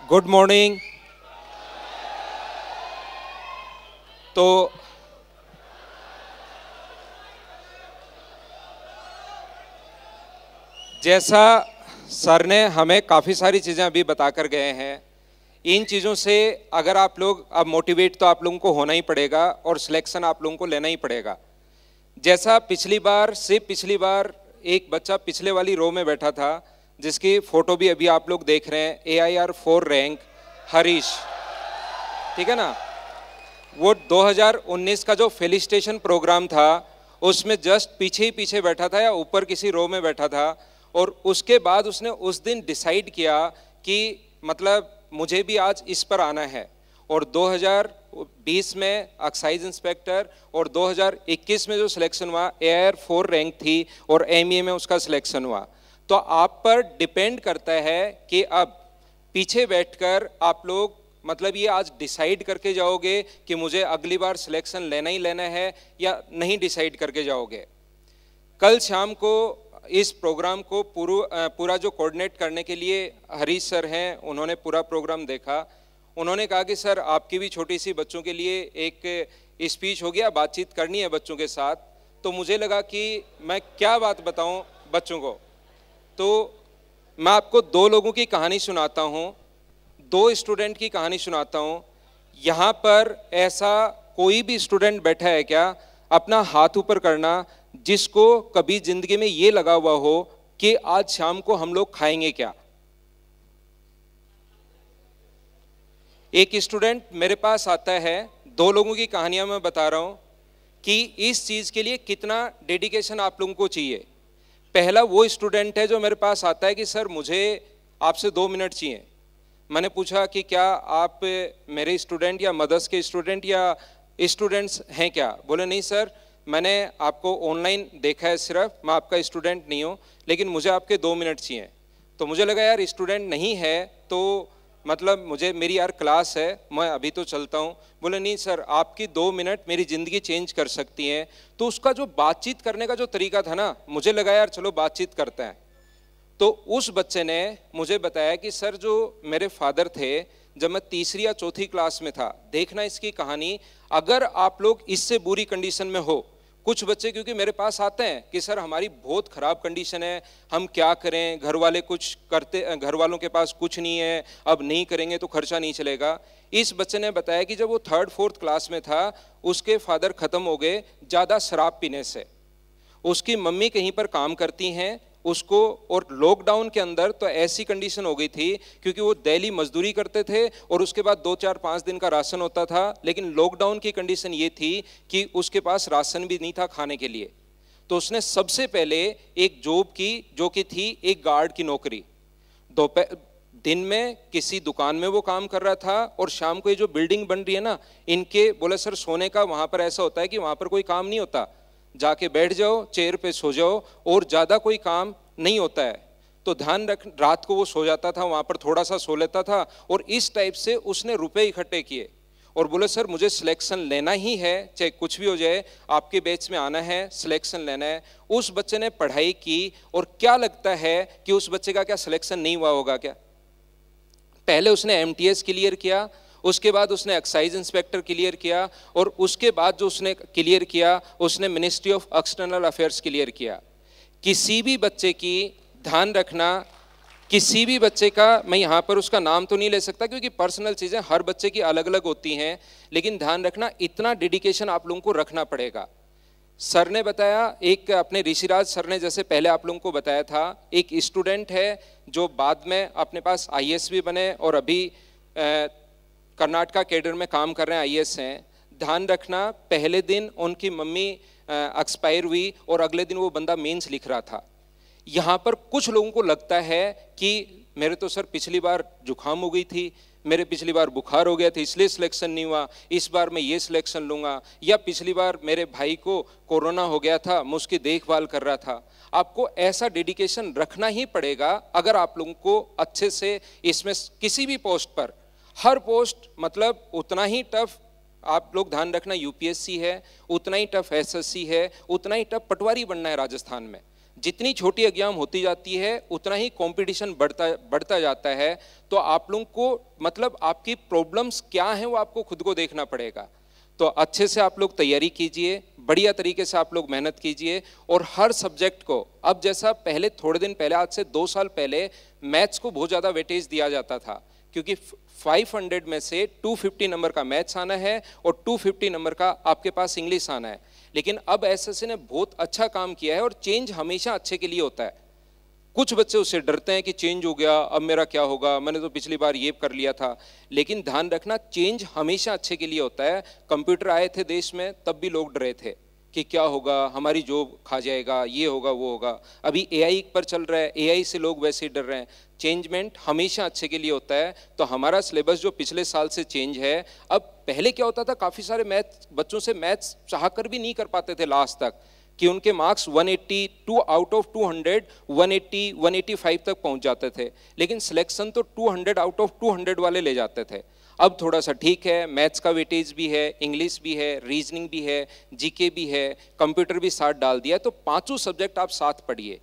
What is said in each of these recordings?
Good morning. तो जैसा sir ने हमें काफ़ी सारी चीज़ें अभी बता कर गए हैं, इन चीज़ों से अगर आप लोग अब मोटिवेट तो आप लोगों को होना ही पड़ेगा और सिलेक्शन आप लोगों को लेना ही पड़ेगा। जैसा पिछली बार एक बच्चा पिछले वाली रो में बैठा था, जिसकी फ़ोटो भी अभी आप लोग देख रहे हैं, AIR 4 रैंक हरीश, ठीक है ना। वो 2019 का जो फेलिसिटेशन प्रोग्राम था उसमें जस्ट पीछे ही पीछे बैठा था या ऊपर किसी रो में बैठा था, और उसके बाद उसने उस दिन डिसाइड किया कि मतलब मुझे भी आज इस पर आना है, और 2020 में एक्साइज इंस्पेक्टर और 2021 में जो सिलेक्शन हुआ AIR 4 रैंक थी और MEA में उसका सिलेक्शन हुआ। तो आप पर डिपेंड करता है कि अब पीछे बैठकर आप लोग मतलब ये आज डिसाइड करके जाओगे कि मुझे अगली बार सिलेक्शन लेना ही लेना है या नहीं डिसाइड करके जाओगे। कल शाम को इस प्रोग्राम को पूरा जो कोऑर्डिनेट करने के लिए हरीश सर हैं, उन्होंने पूरा प्रोग्राम देखा। उन्होंने कहा कि सर आपकी भी छोटी सी बच्चों के लिए एक स्पीच हो गया, बातचीत करनी है बच्चों के साथ। तो मुझे लगा कि मैं क्या बात बताऊं बच्चों को, तो मैं आपको दो लोगों की कहानी सुनाता हूं, दो स्टूडेंट की कहानी सुनाता हूं। यहाँ पर ऐसा कोई भी स्टूडेंट बैठा है क्या, अपना हाथ ऊपर करना, जिसको कभी जिंदगी में ये लगा हुआ हो कि आज शाम को हम लोग खाएंगे क्या। एक स्टूडेंट मेरे पास आता है, दो लोगों की कहानियां मैं बता रहा हूं कि इस चीज के लिए कितना डेडिकेशन आप लोगों को चाहिए। पहला वो स्टूडेंट है जो मेरे पास आता है कि सर मुझे आपसे 2 मिनट चाहिए। मैंने पूछा कि क्या आप मेरे स्टूडेंट या मदर्स के स्टूडेंट या स्टूडेंट्स हैं क्या। बोले नहीं सर, मैंने आपको ऑनलाइन देखा है, सिर्फ मैं आपका स्टूडेंट नहीं हूँ, लेकिन मुझे आपके 2 मिनट चाहिए। तो मुझे लगा यार स्टूडेंट नहीं है तो मतलब मुझे मेरी यार क्लास है, मैं अभी तो चलता हूँ। बोले नहीं सर, आपकी 2 मिनट मेरी ज़िंदगी चेंज कर सकती हैं। तो उसका जो बातचीत करने का जो तरीका था ना, मुझे लगा यार चलो बातचीत करते हैं। तो उस बच्चे ने मुझे बताया कि सर जो मेरे फादर थे, जब मैं तीसरी या चौथी क्लास में था, देखना इसकी कहानी, अगर आप लोग इससे बुरी कंडीशन में हो, कुछ बच्चे क्योंकि मेरे पास आते हैं कि सर हमारी बहुत ख़राब कंडीशन है, हम क्या करें, घर वाले कुछ करते, घर वालों के पास कुछ नहीं है, अब नहीं करेंगे तो खर्चा नहीं चलेगा। इस बच्चे ने बताया कि जब वो 3rd 4th क्लास में था, उसके फादर ख़त्म हो गए ज़्यादा शराब पीने से। उसकी मम्मी कहीं पर काम करती हैं उसको, और लॉकडाउन के अंदर तो ऐसी कंडीशन हो गई थी क्योंकि वो डेली मजदूरी करते थे और उसके बाद 2 4 5 दिन का राशन होता था, लेकिन लॉकडाउन की कंडीशन ये थी कि उसके पास राशन भी नहीं था खाने के लिए। तो उसने सबसे पहले एक जॉब की जो कि थी एक गार्ड की नौकरी। दिन में किसी दुकान में वो काम कर रहा था और शाम को ये जो बिल्डिंग बन रही है ना इनके, बोले सर सोने का वहाँ पर ऐसा होता है कि वहाँ पर कोई काम नहीं होता, जाके बैठ जाओ, चेयर पे सो जाओ और ज़्यादा कोई काम नहीं होता है। तो ध्यान रख, रात को वो सो जाता था, वहाँ पर थोड़ा सा सो लेता था, और इस टाइप से उसने रुपए इकट्ठे किए और बोले सर मुझे सिलेक्शन लेना ही है, चाहे कुछ भी हो जाए, आपके बैच में आना है, सिलेक्शन लेना है। उस बच्चे ने पढ़ाई की और क्या लगता है कि उस बच्चे का क्या सिलेक्शन नहीं हुआ होगा क्या। पहले उसने MTS क्लियर किया, उसके बाद उसने एक्साइज इंस्पेक्टर क्लियर किया, और उसके बाद जो उसने क्लियर किया उसने ministry of external affairs clear किया। किसी भी बच्चे की, ध्यान रखना, किसी भी बच्चे का, मैं यहाँ पर उसका नाम तो नहीं ले सकता क्योंकि पर्सनल चीज़ें हर बच्चे की अलग अलग होती हैं, लेकिन ध्यान रखना इतना डेडिकेशन आप लोगों को रखना पड़ेगा। सर ने बताया, एक अपने ऋषिराज सर ने जैसे पहले आप लोगों को बताया था, एक स्टूडेंट है जो बाद में अपने पास IAS भी बने और अभी कर्नाटका कैडर में काम कर रहे हैं, IAS हैं। ध्यान रखना, पहले दिन उनकी मम्मी एक्सपायर हुई और अगले दिन वो बंदा मेंस लिख रहा था। यहाँ पर कुछ लोगों को लगता है कि मेरे तो सर पिछली बार जुकाम हो गई थी, मेरे पिछली बार बुखार हो गया था इसलिए सिलेक्शन नहीं हुआ, इस बार मैं ये सिलेक्शन लूँगा, या पिछली बार मेरे भाई को कोरोना हो गया था, मैं उसकी देखभाल कर रहा था। आपको ऐसा डेडिकेशन रखना ही पड़ेगा अगर आप लोगों को अच्छे से इसमें किसी भी पोस्ट पर, हर पोस्ट मतलब उतना ही टफ, आप लोग ध्यान रखना UPSC है, उतना ही टफ SSC है, उतना ही टफ पटवारी बनना है राजस्थान में। जितनी छोटी एग्जाम होती जाती है उतना ही कंपटीशन बढ़ता जाता है। तो आप लोगों को मतलब आपकी प्रॉब्लम्स क्या हैं वो आपको खुद को देखना पड़ेगा। तो अच्छे से आप लोग तैयारी कीजिए, बढ़िया तरीके से आप लोग मेहनत कीजिए, और हर सब्जेक्ट को, अब जैसा पहले थोड़े दिन पहले, आज से 2 साल पहले मैथ्स को बहुत ज़्यादा वेटेज दिया जाता था, क्योंकि 500 में से 250 नंबर का मैथ्स आना है और 250 नंबर का आपके पास इंग्लिश आना है। लेकिन अब एसएससी ने बहुत अच्छा काम किया है, और चेंज हमेशा अच्छे के लिए होता है। कुछ बच्चे उससे डरते हैं कि चेंज हो गया, अब मेरा क्या होगा, मैंने तो पिछली बार ये कर लिया था। लेकिन ध्यान रखना, चेंज हमेशा अच्छे के लिए होता है। कंप्यूटर आए थे देश में तब भी लोग डरे थे कि क्या होगा, हमारी जॉब खा जाएगा, ये होगा वो होगा। अभी एआई पर चल रहा है, एआई से लोग वैसे ही डर रहे हैं। चेंजमेंट हमेशा अच्छे के लिए होता है। तो हमारा सिलेबस जो पिछले साल से चेंज है, अब पहले क्या होता था, काफ़ी सारे बच्चों से मैथ्स चाह कर भी नहीं कर पाते थे लास्ट तक, कि उनके मार्क्स 182 आउट ऑफ 200 180 185 तक पहुंच जाते थे, लेकिन सिलेक्शन तो 200 आउट ऑफ 200 वाले ले जाते थे। अब थोड़ा सा ठीक है, मैथ्स का वेटेज भी है, इंग्लिश भी है, रीजनिंग भी है, जीके भी है, कंप्यूटर भी साथ डाल दिया, तो पांचों सब्जेक्ट आप साथ पढ़िए।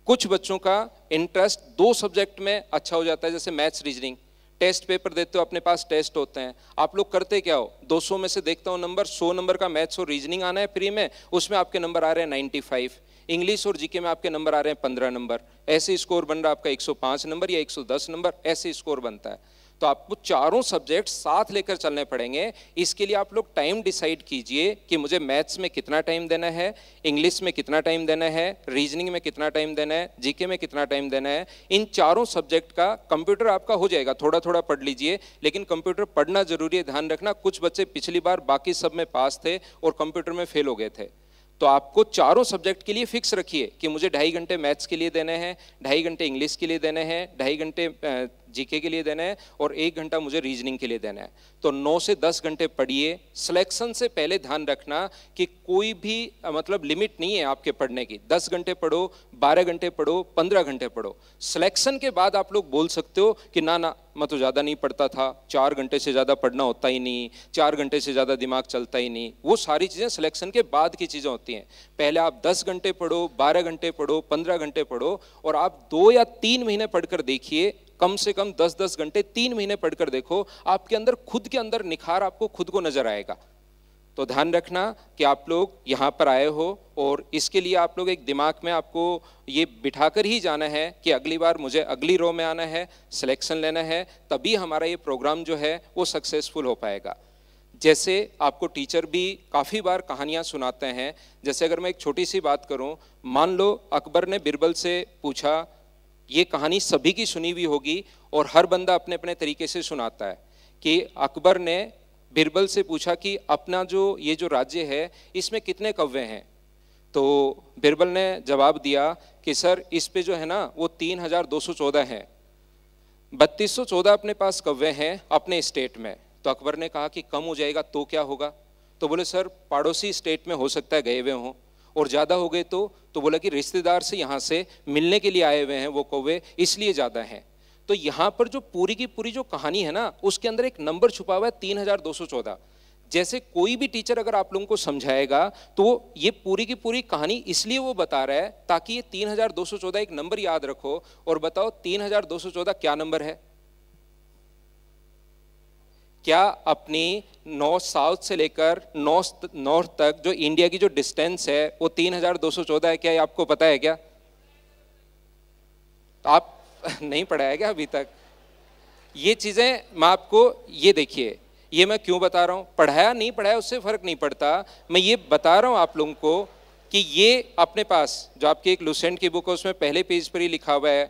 कुछ बच्चों का इंटरेस्ट 2 सब्जेक्ट में अच्छा हो जाता है, जैसे मैथ्स रीजनिंग। टेस्ट पेपर देते हो, अपने पास टेस्ट होते हैं, आप लोग करते क्या हो, 200 में से देखता हूँ नंबर, 100 नंबर का मैथ्स और रीजनिंग आना है फ्री में, उसमें आपके नंबर आ रहे हैं 95। इंग्लिश और जीके में आपके नंबर आ रहे हैं 15 नंबर। ऐसे स्कोर बन रहा है आपका 105 नंबर या 110 नंबर, ऐसे स्कोर बनता है। तो आपको चारों सब्जेक्ट साथ लेकर चलने पड़ेंगे। इसके लिए आप लोग टाइम डिसाइड कीजिए कि मुझे मैथ्स में कितना टाइम देना है, इंग्लिश में कितना टाइम देना है, रीजनिंग में कितना टाइम देना है, जीके में कितना टाइम देना है। इन चारों सब्जेक्ट का कंप्यूटर आपका हो जाएगा, थोड़ा थोड़ा पढ़ लीजिए, लेकिन कंप्यूटर पढ़ना जरूरी है। ध्यान रखना, कुछ बच्चे पिछली बार बाकी सब में पास थे और कंप्यूटर में फेल हो गए थे। तो आपको चारों सब्जेक्ट के लिए फिक्स रखिए कि मुझे 2.5 घंटे मैथ्स के लिए देने हैं, 2.5 घंटे इंग्लिश के लिए देने हैं, 2.5 घंटे जीके के लिए देना है, और 1 घंटा मुझे रीजनिंग के लिए देना है। तो 9 से 10 घंटे पढ़िए। सिलेक्शन से पहले ध्यान रखना कि कोई भी मतलब लिमिट नहीं है आपके पढ़ने की। 10 घंटे पढ़ो, 12 घंटे पढ़ो, 15 घंटे पढ़ो। सिलेक्शन के बाद आप लोग बोल सकते हो कि ना ना, मैं तो ज़्यादा नहीं पढ़ता था, 4 घंटे से ज़्यादा पढ़ना होता ही नहीं, 4 घंटे से ज़्यादा दिमाग चलता ही नहीं। वो सारी चीज़ें सिलेक्शन के बाद की चीज़ें होती हैं। पहले आप 10 घंटे पढ़ो, 12 घंटे पढ़ो, 15 घंटे पढ़ो, और आप 2 या 3 महीने पढ़कर देखिए, कम से कम 10-10 घंटे 3 महीने पढ़कर देखो, आपके अंदर खुद के अंदर निखार आपको खुद को नजर आएगा। तो ध्यान रखना कि आप लोग यहाँ पर आए हो, और इसके लिए आप लोग एक दिमाग में आपको ये बिठाकर ही जाना है कि अगली बार मुझे अगली रो में आना है, सिलेक्शन लेना है, तभी हमारा ये प्रोग्राम जो है वो सक्सेसफुल हो पाएगा। जैसे आपको टीचर भी काफ़ी बार कहानियाँ सुनाते हैं। जैसे अगर मैं एक छोटी सी बात करूँ, मान लो अकबर ने बिरबल से पूछा, ये कहानी सभी की सुनी हुई होगी और हर बंदा अपने अपने तरीके से सुनाता है, कि अकबर ने बिरबल से पूछा कि अपना जो ये जो राज्य है इसमें कितने कौवे हैं। तो बिरबल ने जवाब दिया कि सर इस पे जो है ना वो 3214 हैं, 3214 अपने पास कौवे हैं अपने स्टेट में। तो अकबर ने कहा कि कम हो जाएगा तो क्या होगा। तो बोले सर पड़ोसी स्टेट में हो सकता है गए हुए हों, और ज़्यादा हो गए तो बोला कि रिश्तेदार से यहाँ से मिलने के लिए आए हुए हैं वो कौवे, इसलिए ज़्यादा हैं। तो यहाँ पर जो पूरी की पूरी जो कहानी है ना, उसके अंदर एक नंबर छुपा हुआ है 3214। जैसे कोई भी टीचर अगर आप लोगों को समझाएगा तो ये पूरी की पूरी कहानी इसलिए वो बता रहा है ताकि ये 3214 एक नंबर याद रखो। और बताओ 3214 क्या नंबर है? क्या अपनी नॉर्थ साउथ से लेकर नॉर्थ तक जो इंडिया की जो डिस्टेंस है वो 3214 है? क्या ये आपको पता है? क्या आप नहीं पढ़ा है क्या अभी तक? ये चीजें मैं आपको, ये देखिए, ये मैं क्यों बता रहा हूं, पढ़ाया नहीं पढ़ाया उससे फर्क नहीं पड़ता। मैं ये बता रहा हूं आप लोगों को कि ये अपने पास जो आपकी एक लुसेंट की बुक है उसमें पहले पेज पर ही लिखा हुआ है।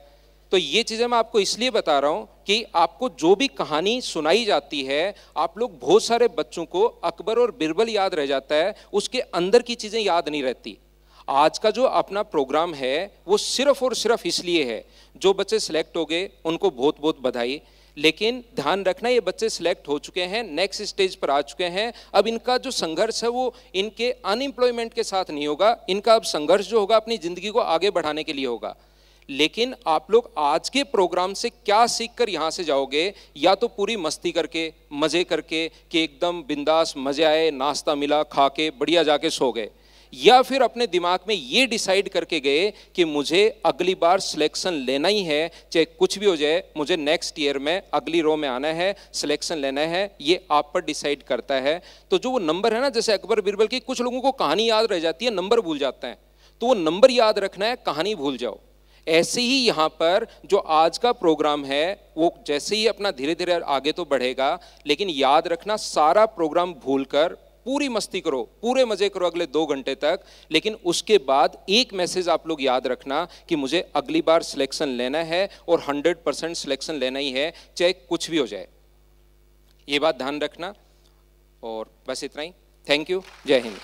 तो ये चीजें मैं आपको इसलिए बता रहा हूं कि आपको जो भी कहानी सुनाई जाती है, आप लोग बहुत सारे बच्चों को अकबर और बिरबल याद रह जाता है, उसके अंदर की चीजें याद नहीं रहती। आज का जो अपना प्रोग्राम है वो सिर्फ और सिर्फ इसलिए है, जो बच्चे सिलेक्ट हो गए उनको बहुत बहुत बधाई। लेकिन ध्यान रखना, ये बच्चे सिलेक्ट हो चुके हैं, नेक्स्ट स्टेज पर आ चुके हैं। अब इनका जो संघर्ष है वो इनके अनएम्प्लॉयमेंट के साथ नहीं होगा, इनका अब संघर्ष जो होगा अपनी जिंदगी को आगे बढ़ाने के लिए होगा। लेकिन आप लोग आज के प्रोग्राम से क्या सीखकर यहाँ से जाओगे? या तो पूरी मस्ती करके, मजे करके कि एकदम बिंदास, मजे आए, नाश्ता मिला, खा के बढ़िया जाके सो गए, या फिर अपने दिमाग में ये डिसाइड करके गए कि मुझे अगली बार सिलेक्शन लेना ही है, चाहे कुछ भी हो जाए, मुझे नेक्स्ट ईयर में अगली रो में आना है, सिलेक्शन लेना है, ये आप पर डिसाइड करता है। तो जो वो नंबर है ना, जैसे अकबर बीरबल की, कुछ लोगों को कहानी याद रह जाती है, नंबर भूल जाते हैं, तो वो नंबर याद रखना है, कहानी भूल जाओ। ऐसे ही यहाँ पर जो आज का प्रोग्राम है वो जैसे ही अपना धीरे धीरे आगे तो बढ़ेगा, लेकिन याद रखना सारा प्रोग्राम भूलकर पूरी मस्ती करो, पूरे मजे करो अगले 2 घंटे तक, लेकिन उसके बाद एक मैसेज आप लोग याद रखना कि मुझे अगली बार सिलेक्शन लेना है और 100% सिलेक्शन लेना ही है, चाहे कुछ भी हो जाए। ये बात ध्यान रखना। और बस इतना ही। Thank you. जय हिंद।